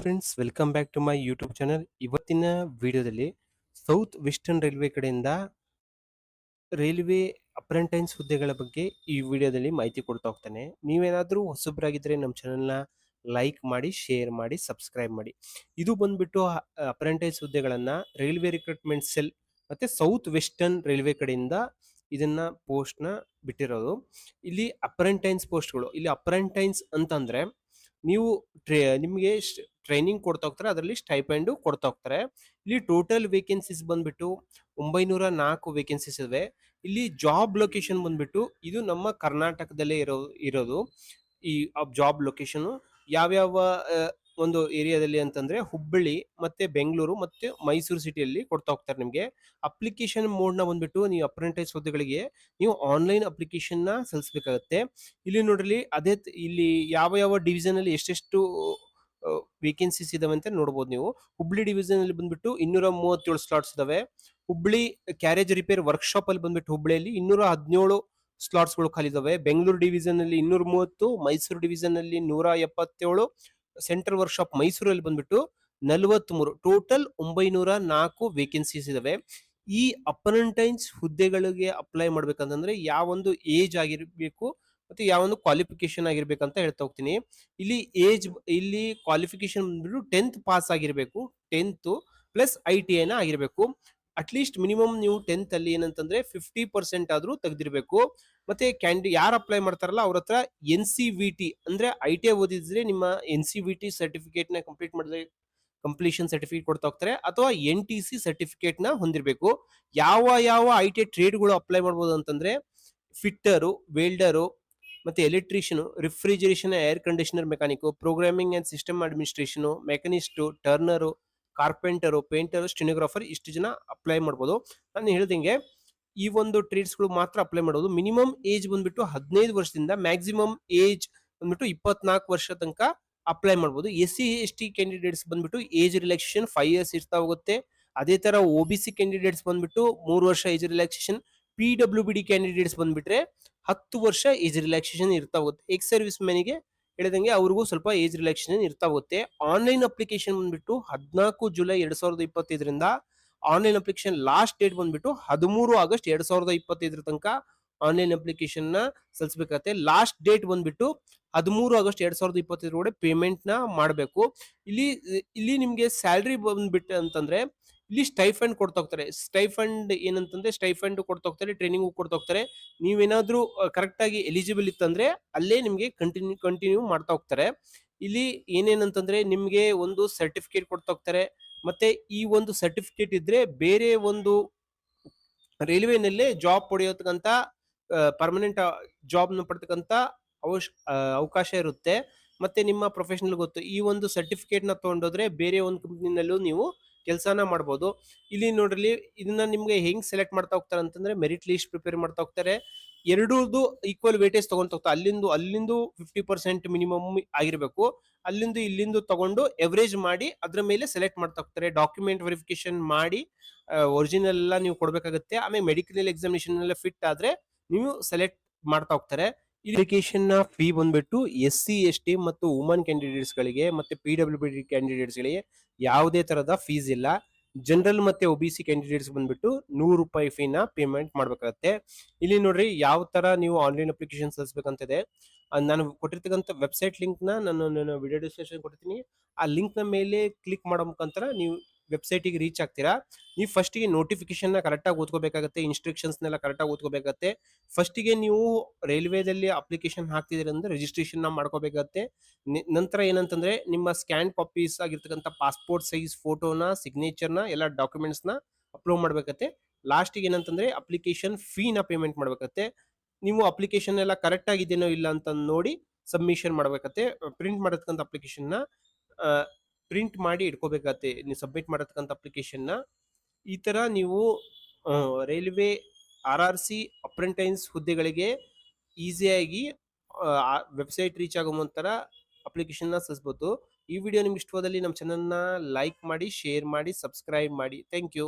Friends, welcome back to my YouTube channel. ಇವತ್ತಿನ ವಿಡಿಯೋದಲ್ಲಿ south western railway ಕಡೆಯಿಂದ railway apprentices ಹುದ್ದೆಗಳ ಬಗ್ಗೆ ಈ ವಿಡಿಯೋದಲ್ಲಿ ಮಾಹಿತಿ ಕೊಡ್ತಾ ಹೋಗ್ತಾನೆ. ನೀವೇನಾದರೂ ಹೊಸಬ್ರಾಗಿದ್ರೆ ನಮ್ಮ ಚಾನಲ್ನ ಲೈಕ್ ಮಾಡಿ, ಶೇರ್ ಮಾಡಿ, ಸಬ್ಸ್ಕ್ರೈಬ್ ಮಾಡಿ. ಇದು ಬಂದ್ಬಿಟ್ಟು ಅಪ್ರೆಂಟೈನ್ಸ್ ಹುದ್ದೆಗಳನ್ನ ರೈಲ್ವೆ ರಿಕ್ರೂಟ್ಮೆಂಟ್ ಸೆಲ್ ಮತ್ತೆ ಸೌತ್ ವೆಸ್ಟರ್ನ್ ರೈಲ್ವೆ ಕಡೆಯಿಂದ ಇದನ್ನ ಪೋಸ್ಟ್ ನ ಬಿಟ್ಟಿರೋದು. ಇಲ್ಲಿ ಅಪ್ರೆಂಟೈನ್ಸ್ ಪೋಸ್ಟ್ಗಳು, ಇಲ್ಲಿ ಅಪ್ರೆಂಟೈನ್ಸ್ ಅಂತಂದ್ರೆ ನೀವು ನಿಮಗೆ ಟ್ರೈನಿಂಗ್ ಕೊಡ್ತಾ ಹೋಗ್ತಾರೆ, ಅದರಲ್ಲಿ ಸ್ಟೈಪೆಂಡ್ ಕೊಡ್ತಾ ಹೋಗ್ತಾರೆ. ಇಲ್ಲಿ ಟೋಟಲ್ ವೇಕೆನ್ಸೀಸ್ ಬಂದ್ಬಿಟ್ಟು 904 ವೇಕೆನ್ಸೀಸ್ ಇವೆ. ಇಲ್ಲಿ ಜಾಬ್ ಲೊಕೇಶನ್ ಬಂದ್ಬಿಟ್ಟು ಇದು ನಮ್ಮ ಕರ್ನಾಟಕದಲ್ಲೇ ಇರೋದು. ಈ ಜಾಬ್ ಲೊಕೇಶನ್ ಯಾವ್ಯಾವ ಒಂದು ಏರಿಯಾದಲ್ಲಿ ಅಂತಂದ್ರೆ ಹುಬ್ಬಳ್ಳಿ ಮತ್ತೆ ಬೆಂಗಳೂರು ಮತ್ತೆ ಮೈಸೂರು ಸಿಟಿಯಲ್ಲಿ ಕೊಡ್ತಾ ಹೋಗ್ತಾರೆ. ನಿಮಗೆ ಅಪ್ಲಿಕೇಶನ್ ಮೋಡ್ ನ ಬಂದ್ಬಿಟ್ಟು ನೀವು ಅಪ್ರೆಂಟೈಸ್ ಹುದ್ದೆಗಳಿಗೆ ನೀವು ಆನ್ಲೈನ್ ಅಪ್ಲಿಕೇಶನ್ ನ ಸಲ್ಲಿಸಬೇಕಾಗುತ್ತೆ. ಇಲ್ಲಿ ನೋಡ್ರಿ, ಇಲ್ಲಿ ಯಾವ ಯಾವ ಡಿವಿಷನ್ ಅಲ್ಲಿ ಎಷ್ಟೆಷ್ಟು ವೇಕೆನ್ಸೀಸ್ ಇದಾವೆ ಅಂತ ನೋಡಬಹುದು ನೀವು. ಹುಬ್ಳಿ ಡಿವಿಷನ್ ಅಲ್ಲಿ ಬಂದ್ಬಿಟ್ಟು 237 ಸ್ಲಾಟ್ಸ್ ಇದಾವೆ. ಹುಬ್ಳಿ ಕ್ಯಾರೇಜ್ ರಿಪೇರ್ ವರ್ಕ್ಶಾಪ್ ಅಲ್ಲಿ ಬಂದ್ಬಿಟ್ಟು ಹುಬ್ಳಿಯಲ್ಲಿ 217 ಸ್ಲಾಟ್ಸ್ ಗಳು ಖಾಲಿ ಇದಾವೆ. ಬೆಂಗಳೂರು ಡಿವಿಷನ್ ಅಲ್ಲಿ 230, ಮೈಸೂರು ಡಿವಿಷನ್ ಅಲ್ಲಿ 177, ಸೆಂಟ್ರಲ್ ವರ್ಕ್ಶಾಪ್ ಮೈಸೂರಲ್ಲಿ ಬಂದ್ಬಿಟ್ಟು 43, ಟೋಟಲ್ 904 ವೇಕೆನ್ಸೀಸ್ ಇದಾವೆ. ಈ ಅಪ್ರೆಂಟೈನ್ಸ್ ಹುದ್ದೆಗಳಿಗೆ ಅಪ್ಲೈ ಮಾಡ್ಬೇಕಂತಂದ್ರೆ ಯಾವೊಂದು ಏಜ್ ಆಗಿರ್ಬೇಕು ಮತ್ತೆ ಯಾವೊಂದು ಕ್ವಾಲಿಫಿಕೇಶನ್ ಆಗಿರ್ಬೇಕಂತ ಹೇಳ್ತಾ ಹೋಗ್ತೀನಿ. ಇಲ್ಲಿ ಕ್ವಾಲಿಫಿಕೇಶನ್ ಬಂದ್ಬಿಟ್ಟು 10th ಪಾಸ್ ಆಗಿರ್ಬೇಕು, 10th ಪ್ಲಸ್ ITI ಆಗಿರ್ಬೇಕು. ಅಟ್ಲೀಸ್ಟ್ ಮಿನಿಮಮ್ ನೀವು 10th ಅಲ್ಲಿ ಏನಂತಂದ್ರೆ 50% ಆದ್ರೂ ತೆಗೆದಿರ್ಬೇಕು. ಮತ್ತೆ ಯಾರು ಅಪ್ಲೈ ಮಾಡ್ತಾರಲ್ಲ ಅವ್ರ ಹತ್ರ NCVT ಅಂದ್ರೆ ITI ಓದಿದ್ರೆ ನಿಮ್ಮ NCVT ಸರ್ಟಿಫಿಕೇಟ್ ನ ಕಂಪ್ಲೀಷನ್ ಸರ್ಟಿಫಿಕೇಟ್ ಕೊಡ್ತಾ ಹೋಗ್ತಾರೆ, ಅಥವಾ NTC ಸರ್ಟಿಫಿಕೇಟ್ ನ ಹೊಂದಿರಬೇಕು. ಯಾವ ITI ಟ್ರೇಡ್ಗಳು ಅಪ್ಲೈ ಮಾಡ್ಬೋದು ಅಂತಂದ್ರೆ ಫಿಟ್ಟರು, ವೆಲ್ಡರು, ಮತ್ತೆ electrician, refrigeration, air conditioner mechanic, programming and system administration, machinist, turner, carpenter, painter, stenographer, ಇಷ್ಟು ಜನ ಅಪ್ಲೈ ಮಾಡ್ಬೋದು. ನಾನು ಹೇಳ್ದಂಗೆ ಈ ಒಂದು ಟ್ರೇಡ್ಸ್ ಗಳು ಮಾತ್ರ ಅಪ್ಲೈ ಮಾಡೋದು. ಮಿನಿಮಮ್ ಏಜ್ ಬಂದ್ಬಿಟ್ಟು 15 ವರ್ಷದಿಂದ ಮ್ಯಾಕ್ಸಿಮಮ್ ಏಜ್ ಬಂದ್ಬಿಟ್ಟು 24 ವರ್ಷ ತನಕ ಅಪ್ಲೈ ಮಾಡ್ಬೋದು. SC/ST ಕ್ಯಾಂಡಿಡೇಟ್ಸ್ ಬಂದ್ಬಿಟ್ಟು ಏಜ್ ರಿಲ್ಯಾಕ್ಸೇಷನ್ 5 ಇಯರ್ಸ್ ಇರ್ತಾ ಹೋಗುತ್ತೆ. ಅದೇ ತರ OBC ಕ್ಯಾಂಡಿಡೇಟ್ಸ್ ಬಂದ್ಬಿಟ್ಟು 3 ವರ್ಷ ಏಜ್ ರಿಲ್ಯಾಕ್ಸೇಷನ್. PWBD ಕ್ಯಾಂಡಿಡೇಟ್ಸ್ ಬಂದ್ಬಿಟ್ರೆ 10 ವರ್ಷ ಏಜ್ ರಿಲ್ಯಾಕ್ಸೇಷನ್ ಇರ್ತಾ ಹೋಗುತ್ತೆ. ಎಕ್ಸ್ ಸರ್ವಿಸ್ ಮ್ಯಾನಿಗೆ ಹೇಳಿದಂಗೆ ಅವ್ರಿಗೂ ಸ್ವಲ್ಪ ಏಜ್ ರಿಲ್ಯಾಕ್ಸೇಷನ್ ಇರ್ತಾ ಹೋಗುತ್ತೆ. ಆನ್ಲೈನ್ ಅಪ್ಲಿಕೇಶನ್ ಬಂದ್ಬಿಟ್ಟು 14 ಜುಲೈ 2025ರಿಂದ ಆನ್ಲೈನ್ ಅಪ್ಲಿಕೇಶನ್ ಲಾಸ್ಟ್ ಡೇಟ್ ಬಂದ್ಬಿಟ್ಟು 13 ಆಗಸ್ಟ್ 2025 ತನಕ ಆನ್ಲೈನ್ ಅಪ್ಲಿಕೇಶನ್ ನ ಸಲ್ಲಿಸಬೇಕಾಗುತ್ತೆ. ಲಾಸ್ಟ್ ಡೇಟ್ ಬಂದ್ಬಿಟ್ಟು 13 ಆಗಸ್ಟ್ 2025 ಪೇಮೆಂಟ್ ನ ಮಾಡಬೇಕು. ಇಲ್ಲಿ ನಿಮ್ಗೆ ಸ್ಯಾಲರಿ ಬಂದ್ಬಿಟ್ಟು ಅಂತಂದ್ರೆ ಇಲ್ಲಿ ಸ್ಟೈಫಂಡ್ ಕೊಡ್ತಾ ಹೋಗ್ತಾರೆ. ಸ್ಟೈಫಂಡ್ ಏನಂತಂದ್ರೆ ಸ್ಟೈಫಂಡ್ ಕೊಡ್ತಾ ಹೋಗ್ತಾರೆ, ಟ್ರೈನಿಂಗ್ ಕೊಡ್ತಾ ಹೋಗ್ತಾರೆ. ನೀವೇನಾದ್ರೂ ಕರೆಕ್ಟ್ ಆಗಿ ಎಲಿಜಿಬಲ್ ಇತ್ತಂದ್ರೆ ಅಲ್ಲೇ ನಿಮ್ಗೆ ಕಂಟಿನ್ಯೂ ಮಾಡ್ತಾ ಹೋಗ್ತಾರೆ. ಇಲ್ಲಿ ಏನೇನಂತಂದ್ರೆ ನಿಮ್ಗೆ ಒಂದು ಸರ್ಟಿಫಿಕೇಟ್ ಕೊಡ್ತಾ ಹೋಗ್ತಾರೆ. ಮತ್ತೆ ಈ ಒಂದು ಸರ್ಟಿಫಿಕೇಟ್ ಇದ್ರೆ ಬೇರೆ ಒಂದು ರೈಲ್ವೆನಲ್ಲೇ ಜಾಬ್ ಪಡೆಯೋತಕ್ಕಂತ ಪರ್ಮನೆಂಟ್ ಜಾಬ್ ನ ಪಡ್ತಕ್ಕಂತ ಅವಕಾಶ ಇರುತ್ತೆ. ಮತ್ತೆ ನಿಮ್ಮ ಪ್ರೊಫೆಷನಲ್ ಗೊತ್ತು, ಈ ಒಂದು ಸರ್ಟಿಫಿಕೇಟ್ ನ ತಗೊಂಡೋದ್ರೆ ಬೇರೆ ಒಂದು ಕಂಪ್ನಿನಲ್ಲೂ ನೀವು ಕೆಲಸನ ಮಾಡ್ಬೋದು. ಇಲ್ಲಿ ನೋಡ್ರಿ, ಇದನ್ನ ನಿಮ್ಗೆ ಹೆಂಗ್ ಸೆಲೆಕ್ಟ್ ಮಾಡ್ತಾ ಹೋಗ್ತಾರೆ ಅಂತಂದ್ರೆ ಮೆರಿಟ್ ಲಿಸ್ಟ್ ಪ್ರಿಪೇರ್ ಮಾಡ್ತಾ ಹೋಗ್ತಾರೆ. ಎರಡೂದು ಈಕ್ವಲ್ ವೇಟೇಜ್ ತಗೊಂತ ಹೋಗ್ತಾರೆ. ಅಲ್ಲಿಂದು 50% ಮಿನಿಮಮ್ ಆಗಿರ್ಬೇಕು, ಇಲ್ಲಿಂದು ತಗೊಂಡು ಎವರೇಜ್ ಮಾಡಿ ಅದ್ರ ಮೇಲೆ ಸೆಲೆಕ್ಟ್ ಮಾಡ್ತಾ ಹೋಗ್ತಾರೆ. ಡಾಕ್ಯುಮೆಂಟ್ ವೆರಿಫಿಕೇಶನ್ ಮಾಡಿ ಒರಿಜಿನಲ್ ಎಲ್ಲ ನೀವು ಕೊಡ್ಬೇಕಾಗುತ್ತೆ. ಆಮೇಲೆ ಮೆಡಿಕಲ್ ಎಕ್ಸಾಮಿನೇಷನ್ ಎಲ್ಲ ಫಿಟ್ ಆದ್ರೆ ನೀವು ಸೆಲೆಕ್ಟ್ ಮಾಡ್ತಾ ಹೋಗ್ತಾರೆ. ಅಪ್ಲಿಕೇಶನ್ ನ ಫೀ ಬಂದ್ಬಿಟ್ಟು SC/ST ಮತ್ತು ವುಮನ್ ಕ್ಯಾಂಡಿಡೇಟ್ಸ್ ಗಳಿಗೆ ಮತ್ತೆ PWBD ಕ್ಯಾಂಡಿಡೇಟ್ಸ್ ಗಳಿಗೆ ಯಾವುದೇ ತರದ ಫೀಸ್ ಇಲ್ಲ. ಜನರಲ್ ಮತ್ತೆ OBC ಕ್ಯಾಂಡಿಡೇಟ್ಸ್ ಬಂದ್ಬಿಟ್ಟು 100 ರೂಪಾಯಿ ಫೀ ನ ಪೇಮೆಂಟ್ ಮಾಡ್ಬೇಕಾಗತ್ತೆ. ಇಲ್ಲಿ ನೋಡ್ರಿ, ಯಾವ ತರ ನೀವು ಆನ್ಲೈನ್ ಅಪ್ಲಿಕೇಶನ್ ಸಲ್ಲಿಸಬೇಕಂತಿದೆ. ನಾನು ಕೊಟ್ಟಿರ್ತಕ್ಕಂಥ ವೆಬ್ಸೈಟ್ ಲಿಂಕ್ ನ ನಾನು ವಿಡಿಯೋ ಡಿಸ್ಕ್ರಿಪ್ಷನ್ ಕೊಡ್ತೀನಿ. ಆ ಲಿಂಕ್ ನ ಮೇಲೆ ಕ್ಲಿಕ್ ಮಾಡೋ ಮುಖಾಂತರ ನೀವು ವೆಬ್ಸೈಟ್ ಗೆ ರೀಚ್ ಆಗ್ತೀರಾ. ನೀವು ಫಸ್ಟ್ ಗೆ ನೋಟಿಫಿಕೇಶನ್ ನ ಕರೆಕ್ಟ್ ಆಗಿ ಓದ್ಕೋಬೇಕಾಗತ್ತೆ, ಇನ್ಸ್ಟ್ರಕ್ಷನ್ಸ್ ನೆಲ್ಲ ಕರೆಕ್ಟ್ ಆಗಿ ಓದ್ಕೋಬೇಕಾಗತ್ತೆ. ಫಸ್ಟ್ ಗೆ ನೀವು ರೈಲ್ವೆದಲ್ಲಿ ಅಪ್ಲಿಕೇಶನ್ ಹಾಕ್ತಿದ್ದೀರ ಅಂದ್ರೆ ರಿಜಿಸ್ಟ್ರೇಷನ್ ನ ಮಾಡ್ಕೋಬೇಕಾಗತ್ತೆ. ನಂತರ ಏನಂತಂದ್ರೆ ನಿಮ್ಮ ಸ್ಕ್ಯಾನ್ ಕಾಪೀಸ್ ಆಗಿರ್ತಕ್ಕಂಥ ಪಾಸ್ಪೋರ್ಟ್ ಸೈಜ್ ಫೋಟೋನ, ಸಿಗ್ನೇಚರ್ ನ ಎಲ್ಲ ಡಾಕ್ಯುಮೆಂಟ್ಸ್ ನ ಅಪ್ಲೋಡ್ ಮಾಡ್ಬೇಕತ್ತೆ. ಲಾಸ್ಟ್ ಗೆ ಏನಂತಂದ್ರೆ ಅಪ್ಲಿಕೇಶನ್ ಫೀ ನ ಪೇಮೆಂಟ್ ಮಾಡ್ಬೇಕತ್ತೆ. ನೀವು ಅಪ್ಲಿಕೇಶನ್ ಎಲ್ಲ ಕರೆಕ್ಟ್ ಆಗಿದೆಯೋ ಇಲ್ಲ ಅಂತ ನೋಡಿ ಸಬ್ಮಿಷನ್ ಮಾಡ್ಬೇಕತ್ತೆ. ಪ್ರಿಂಟ್ ಮಾಡಿರ್ತಕ್ಕಂಥ ಅಪ್ಲಿಕೇಶನ್ ನ ಪ್ರಿಂಟ್ ಮಾಡಿ ಇಟ್ಕೋಬೇಕಾಗತ್ತೆ. ನೀವು ಸಬ್ಮಿಟ್ ಮಾಡಿರ್ತಕ್ಕಂಥ ಅಪ್ಲಿಕೇಶನ್ ನ ಈ ತರ ನೀವು ರೈಲ್ವೆ RRC ಅಪ್ರೆಂಟೈನ್ಸ್ ಹುದ್ದೆಗಳಿಗೆ ಈಸಿಯಾಗಿ ವೆಬ್ಸೈಟ್ ರೀಚ್ ಆಗೋ ಮುಂತರ ಅಪ್ಲಿಕೇಶನ್ ನ ಸಲ್ಲಿಸಬಹುದು. ಈ ವಿಡಿಯೋ ನಿಮ್ಗೆ ಇಷ್ಟವಾದಲ್ಲಿ ನಮ್ಮ ಚಾನಲ್ ನ ಲೈಕ್ ಮಾಡಿ, ಶೇರ್ ಮಾಡಿ, ಸಬ್ಸ್ಕ್ರೈಬ್ ಮಾಡಿ. Thank you.